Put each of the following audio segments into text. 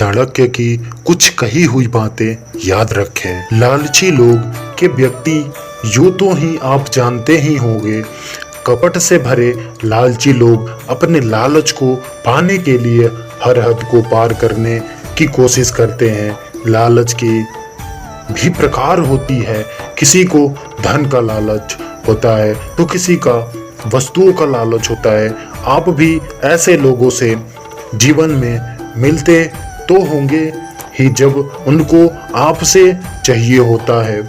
चाणक्य की कुछ कही हुई बातें याद रखें। लालची लोग के व्यक्ति यूं तो ही आप जानते ही होंगे, कपट से भरे लालची लोग अपने लालच को पाने के लिए हर हद को पार करने की कोशिश करते हैं। लालच की भी प्रकार होती है, किसी को धन का लालच होता है तो किसी का वस्तुओं का लालच होता है। आप भी ऐसे लोगों से जीवन में मिलते तो होंगे ही, जब उनको आपसे चाहिए होता है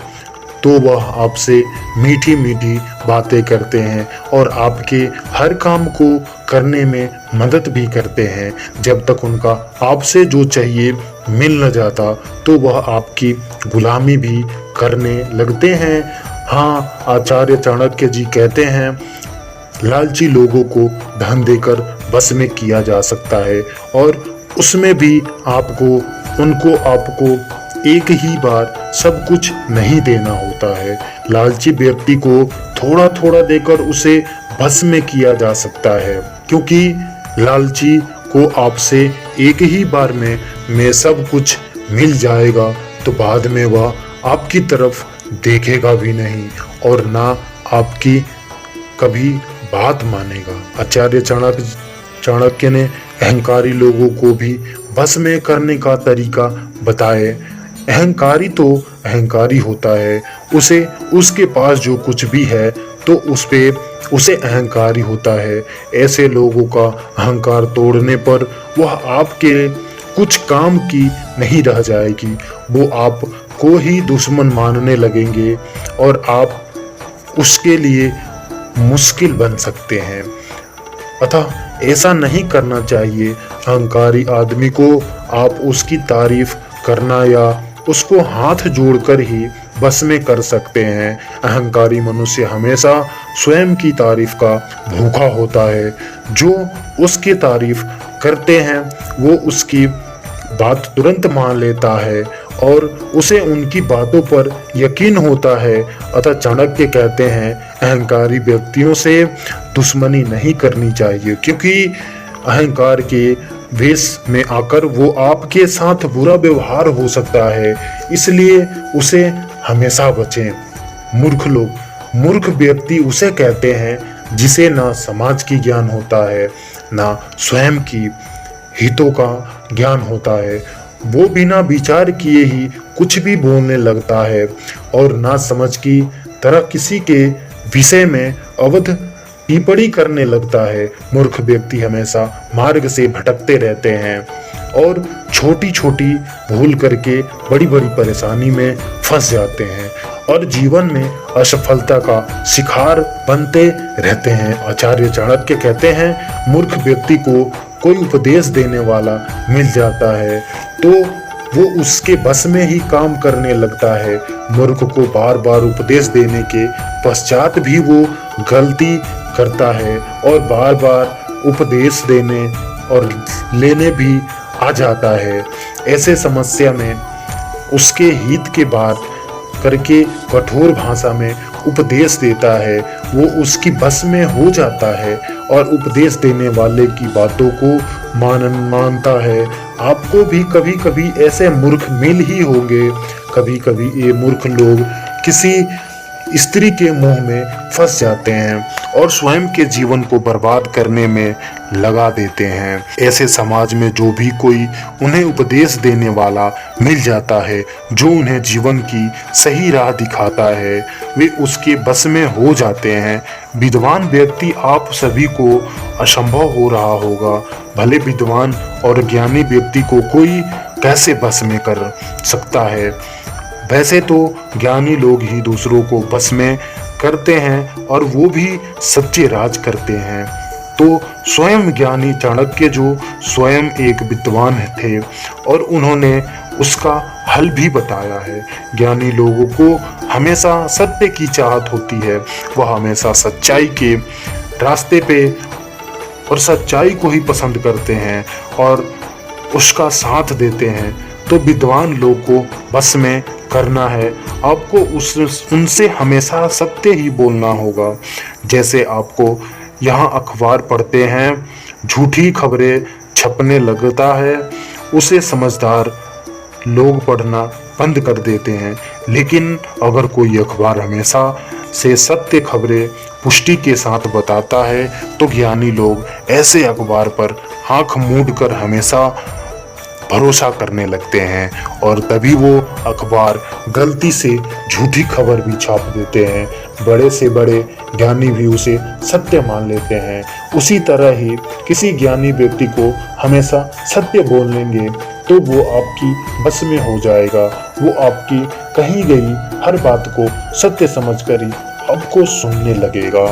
तो वह आपसे मीठी मीठी बातें करते हैं और आपके हर काम को करने में मदद भी करते हैं। जब तक उनका आपसे जो चाहिए मिल न जाता तो वह आपकी गुलामी भी करने लगते हैं। हाँ, आचार्य चाणक्य जी कहते हैं, लालची लोगों को धन देकर बस में किया जा सकता है और उसमें भी आपको एक ही बार सब कुछ नहीं देना होता है। लालची व्यक्ति को थोड़ा थोड़ा देकर उसे बस में किया जा सकता है, क्योंकि लालची को आपसे एक ही बार में सब कुछ मिल जाएगा तो बाद में वह आपकी तरफ देखेगा भी नहीं और ना आपकी कभी बात मानेगा। आचार्य चाणक्य ने अहंकारी लोगों को भी बस में करने का तरीका बताए। अहंकारी तो अहंकारी होता है, उसे उसके पास जो कुछ भी है तो उसे अहंकारी होता है। ऐसे लोगों का अहंकार तोड़ने पर वह आपके कुछ काम की नहीं रह जाएगी, वो आपको ही दुश्मन मानने लगेंगे और आप उसके लिए मुश्किल बन सकते हैं। अतः ऐसा नहीं करना चाहिए। अहंकारी आदमी को आप उसकी तारीफ करना या उसको हाथ जोड़कर ही बस में कर सकते हैं। अहंकारी मनुष्य हमेशा स्वयं की तारीफ का भूखा होता है। जो उसकी तारीफ करते हैं वो उसकी बात तुरंत मान लेता है और उसे उनकी बातों पर यकीन होता है। अतः चाणक्य कहते हैं, अहंकारी व्यक्तियों से दुश्मनी नहीं करनी चाहिए, क्योंकि अहंकार के वेश में आकर वो आपके साथ बुरा व्यवहार हो सकता है, इसलिए उसे हमेशा बचें। मूर्ख व्यक्ति उसे कहते हैं जिसे ना समाज की ज्ञान होता है ना स्वयं की हितों का ज्ञान होता है। वो बिना विचार किए ही कुछ भी बोलने लगता है और ना समझ की तरह किसी के विषय में अवध टिप्पणी करने लगता है। मूर्ख व्यक्ति हमेशा मार्ग से भटकते रहते हैं और छोटी छोटी भूल करके बड़ी बड़ी परेशानी में फंस जाते हैं और जीवन में असफलता का शिकार बनते रहते हैं। आचार्य चाणक्य कहते हैं, मूर्ख व्यक्ति को कोई उपदेश देने वाला मिल जाता है तो वो उसके बस में ही काम करने लगता है। मूर्ख को बार बार उपदेश देने के पश्चात भी वो गलती करता है और बार बार उपदेश देने और लेने भी आ जाता है। ऐसे समस्या में उसके हित के बात करके कठोर भाषा में उपदेश देता है, वो उसकी बस में हो जाता है और उपदेश देने वाले की बातों को मानता है। आपको भी कभी कभी ऐसे मूर्ख मिल ही होंगे। कभी कभी ये मूर्ख लोग किसी स्त्री के मुंह में फंस जाते हैं और स्वयं के जीवन को बर्बाद करने में लगा देते हैं। ऐसे समाज में जो भी कोई उन्हें उपदेश देने वाला मिल जाता है, जो उन्हें जीवन की सही राह दिखाता है, वे उसके बस में हो जाते हैं। विद्वान व्यक्ति आप सभी को असंभव हो रहा होगा, भले विद्वान और ज्ञानी व्यक्ति को कोई कैसे बस में कर सकता है। वैसे तो ज्ञानी लोग ही दूसरों को बस में करते हैं और वो भी सच्चे राज करते हैं। तो स्वयं ज्ञानी चाणक्य जो स्वयं एक विद्वान थे और उन्होंने उसका हल भी बताया है। ज्ञानी लोगों को हमेशा सत्य की चाहत होती है, वह हमेशा सच्चाई के रास्ते पे और सच्चाई को ही पसंद करते हैं और उसका साथ देते हैं। तो विद्वान लोग को बस में करना है, आपको उनसे हमेशा सत्य ही बोलना होगा। जैसे आपको यहाँ अखबार पढ़ते हैं, झूठी खबरें छपने लगता है उसे समझदार लोग पढ़ना बंद कर देते हैं। लेकिन अगर कोई अखबार हमेशा से सत्य खबरें पुष्टि के साथ बताता है तो ज्ञानी लोग ऐसे अखबार पर आंख मूंद कर हमेशा भरोसा करने लगते हैं, और तभी वो अखबार गलती से झूठी खबर भी छाप देते हैं। बड़े से बड़े ज्ञानी भी उसे सत्य मान लेते हैं। उसी तरह ही किसी ज्ञानी व्यक्ति को हमेशा सत्य बोलेंगे तो वो आपकी बस में हो जाएगा। वो आपकी कही गई हर बात को सत्य समझकर ही आपको सुनने लगेगा।